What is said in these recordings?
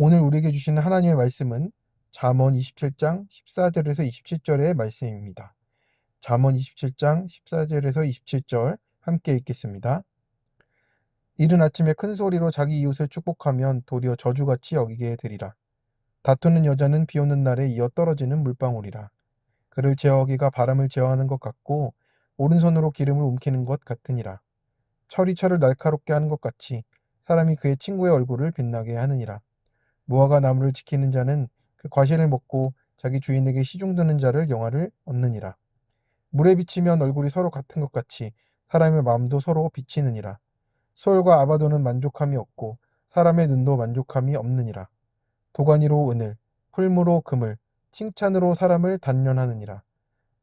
오늘 우리에게 주시는 하나님의 말씀은 잠언 27장 14절에서 27절의 말씀입니다. 잠언 27장 14절에서 27절 함께 읽겠습니다. 이른 아침에 큰 소리로 자기 이웃을 축복하면 도리어 저주같이 여기게 되리라. 다투는 여자는 비 오는 날에 이어 떨어지는 물방울이라. 그를 제어하기가 바람을 제어하는 것 같고 오른손으로 기름을 움키는 것 같으니라. 철이 철을 날카롭게 하는 것 같이 사람이 그의 친구의 얼굴을 빛나게 하느니라. 무화과 나무를 지키는 자는 그 과실을 먹고 자기 주인에게 시중드는 자를 영화를 얻느니라. 물에 비치면 얼굴이 서로 같은 것 같이 사람의 마음도 서로 비치느니라. 수월과 아바도는 만족함이 없고 사람의 눈도 만족함이 없느니라. 도가니로 은을, 풀무로 금을, 칭찬으로 사람을 단련하느니라.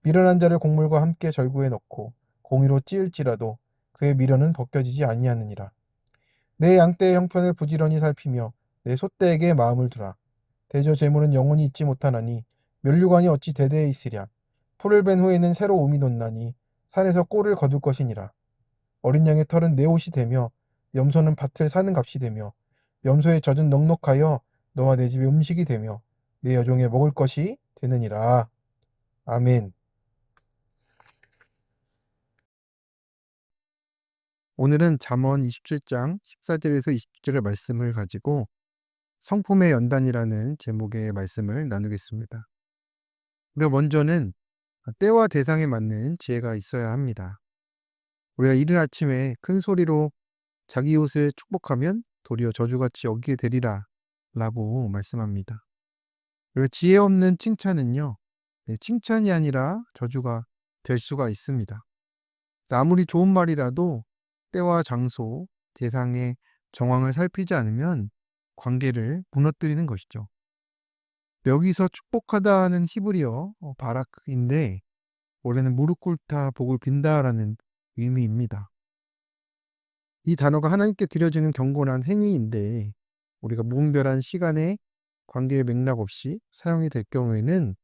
미련한 자를 곡물과 함께 절구에 넣고 공의로 찌을지라도 그의 미련은 벗겨지지 아니하느니라. 내 양떼의 형편을 부지런히 살피며 내 소떼에게 마음을 두라. 대저 제물은 영원히 있지 못하나니 면류관이 어찌 대대에 있으랴. 풀을 벤 후에는 새로 우미 돋나니 산에서 꼴을 거둘 것이니라. 어린 양의 털은 내 옷이 되며 염소는 밭을 사는 값이 되며 염소의 젖은 넉넉하여 너와 내 집의 음식이 되며 내 여종의 먹을 것이 되느니라. 아멘. 오늘은 잠언 27장 14절에서 20절의 말씀을 가지고 성품의 연단이라는 제목의 말씀을 나누겠습니다. 우리가 먼저는 때와 대상에 맞는 지혜가 있어야 합니다. 우리가 이른 아침에 큰 소리로 자기 이웃을 축복하면 도리어 저주같이 여기게 되리라 라고 말씀합니다. 그리고 지혜 없는 칭찬은요, 칭찬이 아니라 저주가 될 수가 있습니다. 아무리 좋은 말이라도 때와 장소, 대상의 정황을 살피지 않으면 관계를 무너뜨리는 것이죠. 여기서 축복하다는 히브리어 바라크인데 원래는 무릎 꿇다 복을 빈다라는 의미입니다. 이 단어가 하나님께 드려지는 경건한 행위인데 우리가 무분별한 시간에 관계의 맥락 없이 사용이 될 경우에는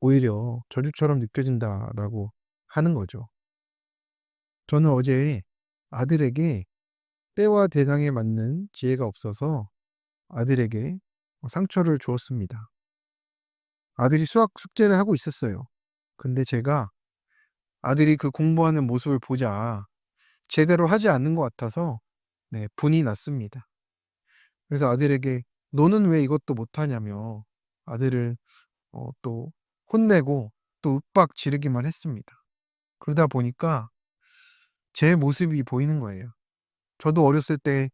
오히려 저주처럼 느껴진다라고 하는 거죠. 저는 어제 아들에게 때와 대상에 맞는 지혜가 없어서 아들에게 상처를 주었습니다. 아들이 수학 숙제를 하고 있었어요. 근데 제가 아들이 그 공부하는 모습을 보자 제대로 하지 않는 것 같아서 분이 났습니다. 그래서 아들에게 너는 왜 이것도 못하냐며 아들을 또 혼내고 또 윽박 지르기만 했습니다. 그러다 보니까 제 모습이 보이는 거예요. 저도 어렸을 때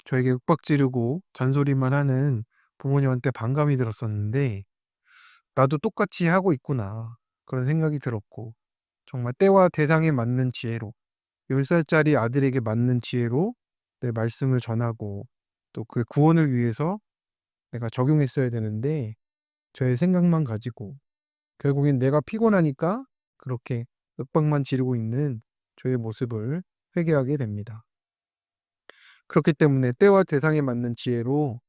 저에게 윽박 지르고 잔소리만 하는 부모님한테 반감이 들었었는데 나도 똑같이 하고 있구나 그런 생각이 들었고 정말 때와 대상에 맞는 지혜로 10살짜리 아들에게 맞는 지혜로 내 말씀을 전하고 또 그 구원을 위해서 내가 적용했어야 되는데 저의 생각만 가지고 결국엔 내가 피곤하니까 그렇게 윽박만 지르고 있는 저의 모습을 회개하게 됩니다. 그렇기 때문에 때와 대상에 맞는 지혜로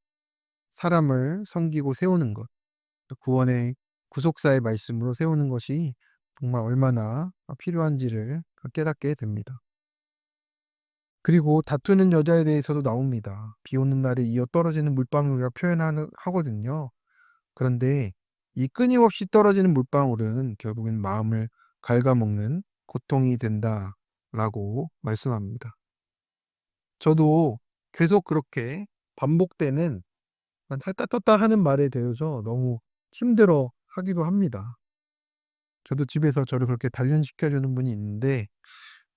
사람을 섬기고 세우는 것, 구원의 구속사의 말씀으로 세우는 것이 정말 얼마나 필요한지를 깨닫게 됩니다. 그리고 다투는 여자에 대해서도 나옵니다. 비 오는 날에 이어 떨어지는 물방울이라 표현하거든요. 그런데 이 끊임없이 떨어지는 물방울은 결국엔 마음을 갉아먹는 고통이 된다라고 말씀합니다. 저도 계속 그렇게 반복되는 했다 떴다 하는 말에 대해서 너무 힘들어 하기도 합니다. 저도 집에서 저를 그렇게 단련시켜주는 분이 있는데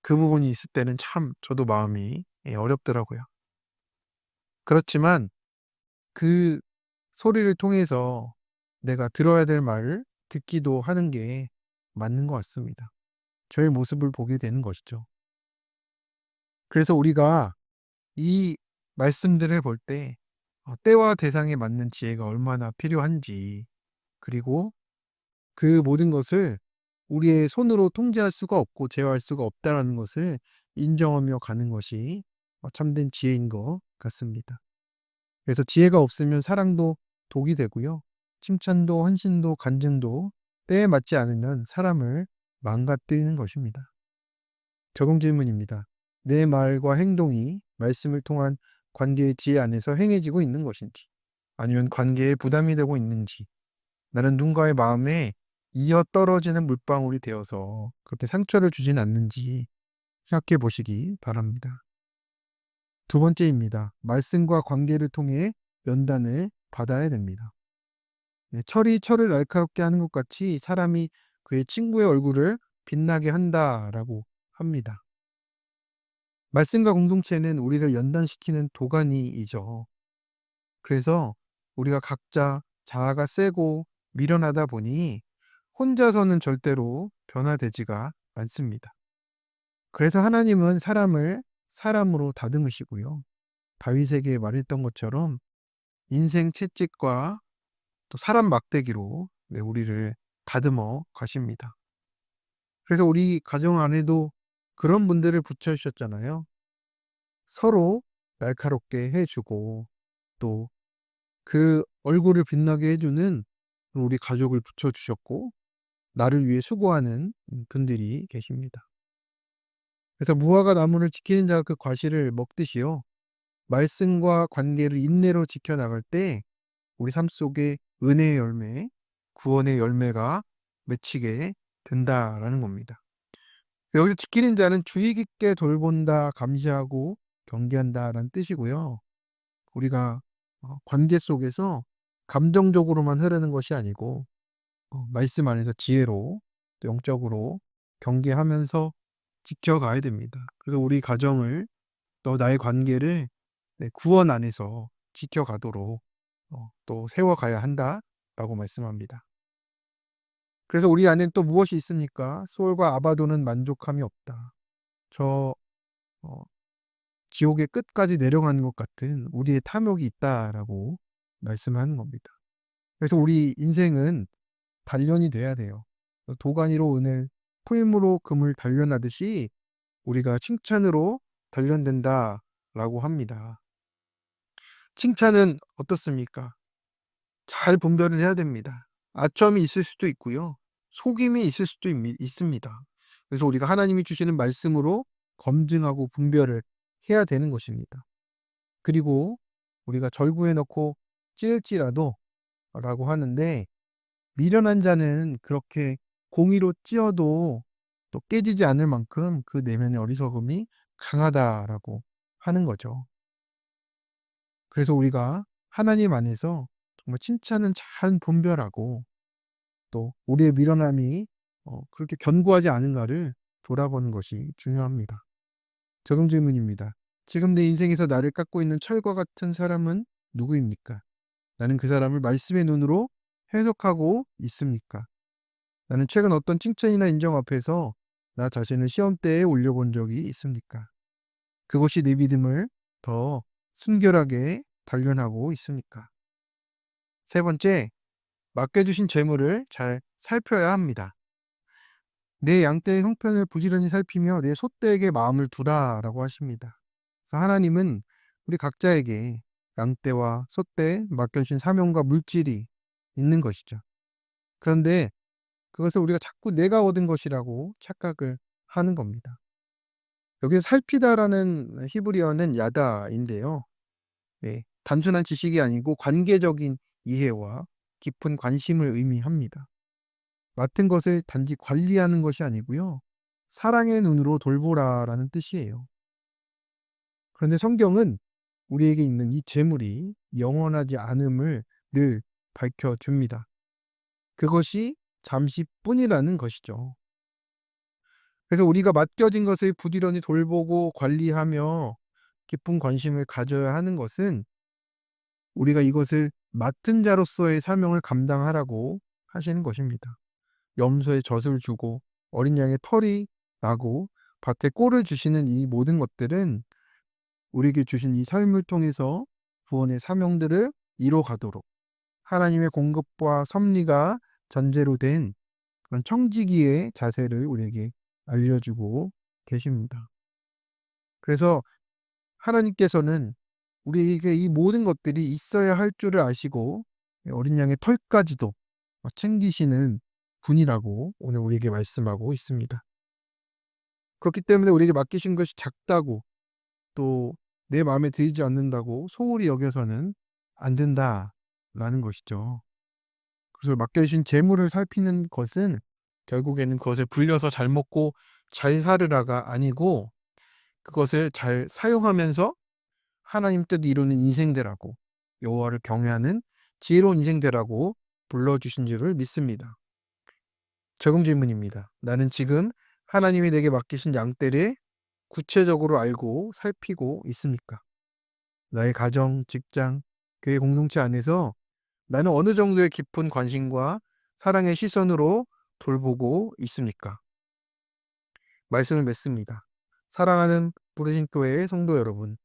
그 부분이 있을 때는 참 저도 마음이 어렵더라고요. 그렇지만 그 소리를 통해서 내가 들어야 될 말을 듣기도 하는 게 맞는 것 같습니다. 저의 모습을 보게 되는 것이죠. 그래서 우리가 이 말씀들을 볼 때 때와 대상에 맞는 지혜가 얼마나 필요한지 그리고 그 모든 것을 우리의 손으로 통제할 수가 없고 제어할 수가 없다라는 것을 인정하며 가는 것이 참된 지혜인 것 같습니다. 그래서 지혜가 없으면 사랑도 독이 되고요. 칭찬도 헌신도 간증도 때에 맞지 않으면 사람을 망가뜨리는 것입니다. 적용 질문입니다. 내 말과 행동이 말씀을 통한 관계의 지혜 안에서 행해지고 있는 것인지, 아니면 관계에 부담이 되고 있는지, 나는 누군가의 마음에 이어 떨어지는 물방울이 되어서 그렇게 상처를 주진 않는지 생각해 보시기 바랍니다. 두 번째입니다. 말씀과 관계를 통해 연단을 받아야 됩니다. 네, 철이 철을 날카롭게 하는 것 같이 사람이 그의 친구의 얼굴을 빛나게 한다라고 합니다. 말씀과 공동체는 우리를 연단시키는 도가니이죠. 그래서 우리가 각자 자아가 세고 미련하다 보니 혼자서는 절대로 변화되지가 않습니다. 그래서 하나님은 사람을 사람으로 다듬으시고요. 다윗에게 말했던 것처럼 인생 채찍과 또 사람 막대기로 우리를 다듬어 가십니다. 그래서 우리 가정 안에도 그런 분들을 붙여 주셨잖아요. 서로 날카롭게 해 주고 또 그 얼굴을 빛나게 해 주는 우리 가족을 붙여 주셨고 나를 위해 수고하는 분들이 계십니다. 그래서 무화과 나무를 지키는 자가 그 과실을 먹듯이요. 말씀과 관계를 인내로 지켜나갈 때 우리 삶 속에 은혜의 열매, 구원의 열매가 맺히게 된다라는 겁니다. 여기서 지키는 자는 주의 깊게 돌본다, 감시하고 경계한다라는 뜻이고요. 우리가 관계 속에서 감정적으로만 흐르는 것이 아니고 말씀 안에서 지혜로 또 영적으로 경계하면서 지켜가야 됩니다. 그래서 우리 가정을 또 나의 관계를 구원 안에서 지켜가도록 또 세워가야 한다라고 말씀합니다. 그래서 우리 안엔 또 무엇이 있습니까? 소울과 아바도는 만족함이 없다. 저 어 지옥의 끝까지 내려가는 것 같은 우리의 탐욕이 있다라고 말씀하는 겁니다. 그래서 우리 인생은 단련이 돼야 돼요. 도가니로 은을 풀무로 금을 단련하듯이 우리가 칭찬으로 단련된다라고 합니다. 칭찬은 어떻습니까? 잘 분별을 해야 됩니다. 아첨이 있을 수도 있고요. 속임이 있을 수도 있습니다. 그래서 우리가 하나님이 주시는 말씀으로 검증하고 분별을 해야 되는 것입니다. 그리고 우리가 절구해 놓고 찌을지라도 라고 하는데 미련한 자는 그렇게 공의로 찧어도 또 깨지지 않을 만큼 그 내면의 어리석음이 강하다라고 하는 거죠. 그래서 우리가 하나님 안에서 정말 칭찬은 잘 분별하고 또 우리의 미련함이 그렇게 견고하지 않은가를 돌아보는 것이 중요합니다. 적용 질문입니다. 지금 내 인생에서 나를 깎고 있는 철과 같은 사람은 누구입니까? 나는 그 사람을 말씀의 눈으로 해석하고 있습니까? 나는 최근 어떤 칭찬이나 인정 앞에서 나 자신을 시험대에 올려본 적이 있습니까? 그것이 내 믿음을 더 순결하게 단련하고 있습니까? 세 번째, 맡겨주신 재물을 잘 살펴야 합니다. 내 양떼의 형편을 부지런히 살피며 내 소떼에게 마음을 두라라고 하십니다. 그래서 하나님은 우리 각자에게 양떼와 소떼에 맡겨주신 사명과 물질이 있는 것이죠. 그런데 그것을 우리가 자꾸 내가 얻은 것이라고 착각을 하는 겁니다. 여기서 살피다라는 히브리어는 야다인데요. 네, 단순한 지식이 아니고 관계적인 이해와 깊은 관심을 의미합니다. 맡은 것을 단지 관리하는 것이 아니고요. 사랑의 눈으로 돌보라라는 뜻이에요. 그런데 성경은 우리에게 있는 이 재물이 영원하지 않음을 늘 밝혀줍니다. 그것이 잠시뿐이라는 것이죠. 그래서 우리가 맡겨진 것을 부지런히 돌보고 관리하며 깊은 관심을 가져야 하는 것은 우리가 이것을 맡은 자로서의 사명을 감당하라고 하시는 것입니다. 염소에 젖을 주고 어린 양의 털이 나고 밭에 꼴을 주시는 이 모든 것들은 우리에게 주신 이 삶을 통해서 구원의 사명들을 이뤄가도록 하나님의 공급과 섭리가 전제로 된 그런 청지기의 자세를 우리에게 알려주고 계십니다. 그래서 하나님께서는 우리에게 이 모든 것들이 있어야 할 줄을 아시고 어린 양의 털까지도 챙기시는 분이라고 오늘 우리에게 말씀하고 있습니다. 그렇기 때문에 우리에게 맡기신 것이 작다고 또 내 마음에 들지 않는다고 소홀히 여겨서는 안 된다. 라는 것이죠. 그래서 맡겨주신 재물을 살피는 것은 결국에는 그것을 불려서 잘 먹고 잘 살으라가 아니고 그것을 잘 사용하면서 하나님 뜻 이루는 인생되라고, 여호와를 경외하는 지혜로운 인생되라고 불러주신 줄을 믿습니다. 적용 질문입니다. 나는 지금 하나님이 내게 맡기신 양떼를 구체적으로 알고 살피고 있습니까? 나의 가정, 직장, 교회 공동체 안에서 나는 어느 정도의 깊은 관심과 사랑의 시선으로 돌보고 있습니까? 말씀을 맺습니다. 사랑하는 부르신 교회의 성도 여러분,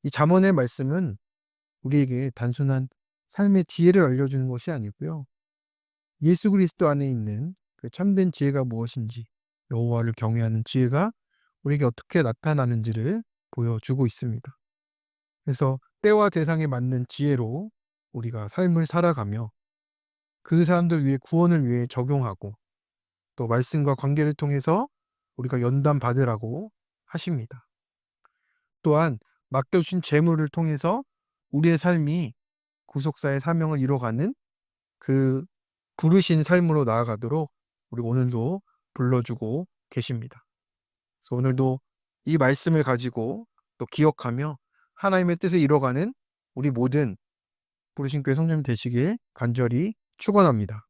이 잠언의 말씀은 우리에게 단순한 삶의 지혜를 알려주는 것이 아니고요. 예수 그리스도 안에 있는 그 참된 지혜가 무엇인지, 여호와를 경외하는 지혜가 우리에게 어떻게 나타나는지를 보여주고 있습니다. 그래서 때와 대상에 맞는 지혜로 우리가 삶을 살아가며 그 사람들 위해 구원을 위해 적용하고 또 말씀과 관계를 통해서 우리가 연단 받으라고 하십니다. 또한 맡겨주신 재물을 통해서 우리의 삶이 구속사의 사명을 이뤄가는 그 부르신 삶으로 나아가도록 우리 오늘도 불러주고 계십니다. 그래서 오늘도 이 말씀을 가지고 또 기억하며 하나님의 뜻을 이뤄가는 우리 모든 부르신 교회 성도님 되시길 간절히 축원합니다.